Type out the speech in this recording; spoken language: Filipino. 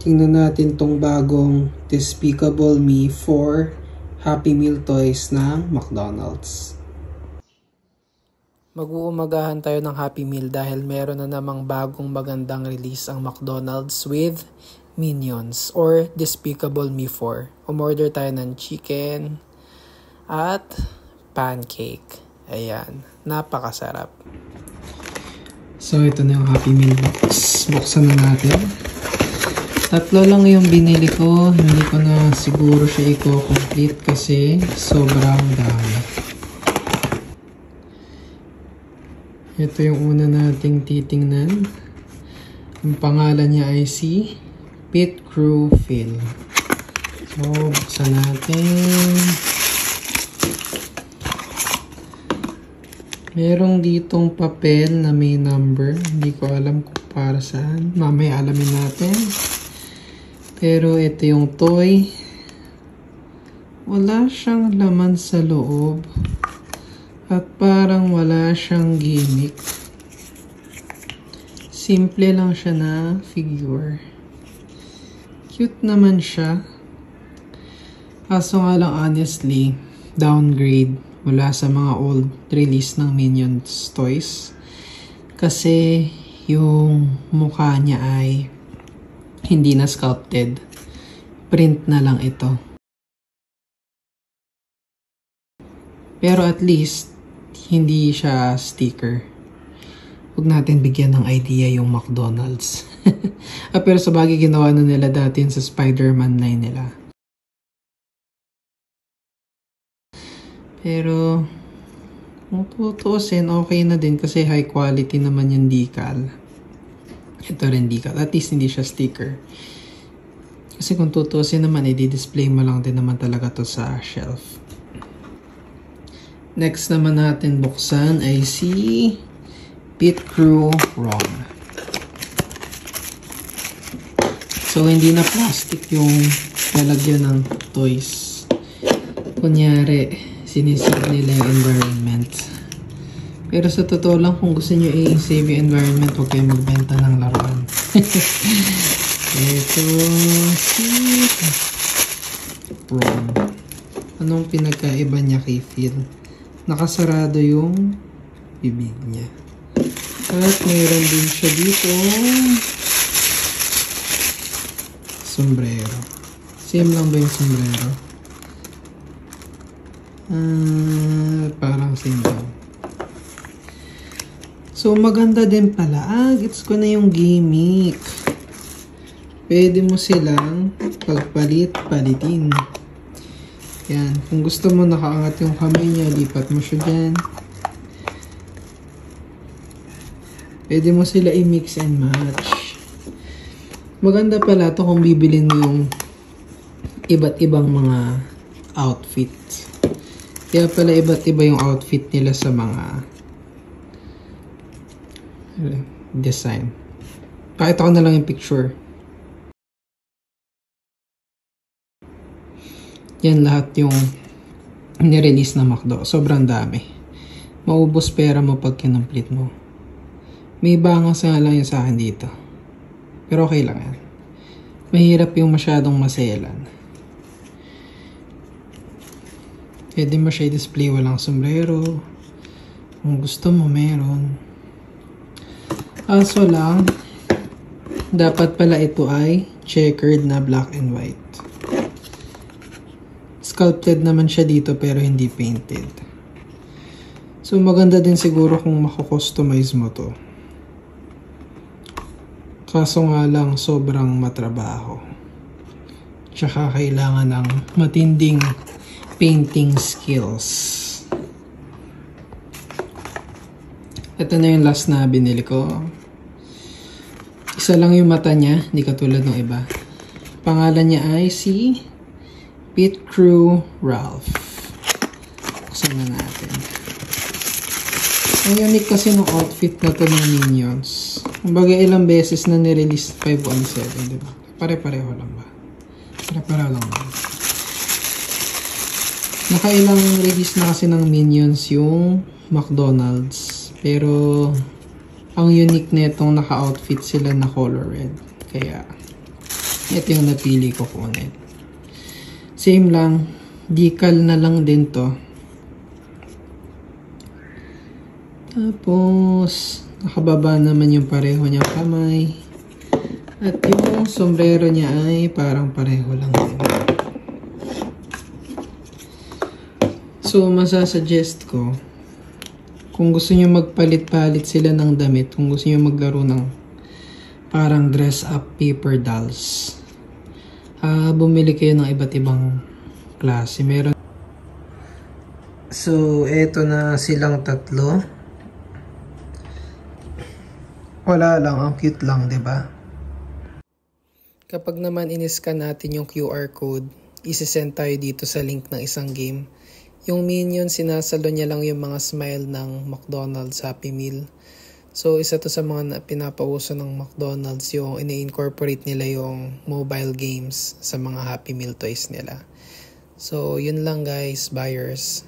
Tingnan natin tong bagong Despicable Me 4 Happy Meal toys ng McDonald's. Mag-uumagahan tayo ng Happy Meal dahil meron na namang bagong magandang release ang McDonald's with Minions or Despicable Me 4. Umorder tayo ng chicken at pancake. Ayan, napakasarap. So ito na yung Happy Meal box. Buksan na natin. Tatlo lang yung binili ko. Hindi ko na siguro siya i-complete kasi sobrang dami. Ito yung una nating titingnan. Ang pangalan niya ay si Pit Crew Phil. So, buksan natin. Merong ditong papel na may number. Hindi ko alam kung para saan. Mamaya alamin natin. Pero ito yung toy. Wala siyang laman sa loob. At parang wala siyang gimmick. Simple lang siya na figure. Cute naman siya. Kaso nga lang honestly, downgrade mula sa mga old release ng Minions toys. Kasi yung mukha niya ay hindi na sculpted. Print na lang ito. Pero at least, hindi siya sticker. Huwag natin bigyan ng idea yung McDonald's. Pero sa bagay ginawa na nila dati sa Spider-Man 9 nila. Pero, kung tutuusin, okay na din kasi high quality naman yung decal. Ito rin decal. At least hindi siya sticker. Kasi kung tutuusin naman, i-display mo lang din naman talaga to sa shelf. Next naman natin buksan ay si Pit Crew Rom. So, hindi na plastic yung lalagyan ng toys. Kunyari, sinisave nila yung environment. Pero sa totoo lang, kung gusto nyo i-save yung environment, huwag kayo magbenta ng laruan. Ito, si Rom. Anong pinagkaiba niya kay Phil? Nakasarado yung bibig niya. At mayroon din siya dito sombrero. Same lang ba yung sombrero? Parang same lang. So, maganda din pala. Gets ko na yung gimmick. Pwede mo silang pagpalit-palitin. Yan. Kung gusto mo nakaangat yung kamay niya, lipat mo siya dyan. Pwede mo sila i-mix and match. Maganda pala to kung bibilin mo yung iba't ibang mga outfit. Kaya pala iba't iba yung outfit nila sa mga design. Pakita ko na lang yung picture. Yan lahat yung nirelease na McDo. Sobrang dami. Maubos pera mo pag kinumplete mo. May bangas nga lang yun sa akin dito. Pero okay lang yan. Mahirap yung masyadong maselan. Pwede mo siya i-display walang sombrero. Kung gusto mo meron. Kaso lang, dapat pala ito ay checkered na black and white. Sculpted naman siya dito pero hindi painted. So maganda din siguro kung mako-customize mo to. Kaso nga lang sobrang matrabaho. Tsaka kailangan ng matinding painting skills. Ito na yung last na binili ko. Isa lang yung mata niya, hindi katulad ng iba. Pangalan niya ay si Pit Crew Ralph. Buksan na natin. Ang unique kasi ng outfit na to ng Minions. Kumbaga ilang beses na nirelease 517, diba? Pare-pareho lang ba? Pare-pareho lang ba? Nakailang release na kasi ng Minions yung McDonald's. Pero ang unique na itong naka-outfit sila na color red. Kaya Ito yung napili ko kunin. Same lang. Decal na lang din to. Tapos, nakababa naman yung pareho niya kamay. At yung sombrero niya ay parang pareho lang din. So, masasuggest ko, kung gusto niyo magpalit-palit sila ng damit, kung gusto niyo maglaro ng parang dress-up paper dolls, bumili kayo ng iba't ibang klase. Meron. So, eto na silang tatlo. Wala lang, ang cute lang, 'di ba? Kapag naman in-scan natin yung QR code, isi-send tayo dito sa link ng isang game. Yung Minion, sinasalo niya lang yung mga smile ng McDonald's Happy Meal. So, isa to sa mga pinapauso ng McDonald's, yung ini-incorporate nila yung mobile games sa mga Happy Meal toys nila. So, yun lang guys, buyers.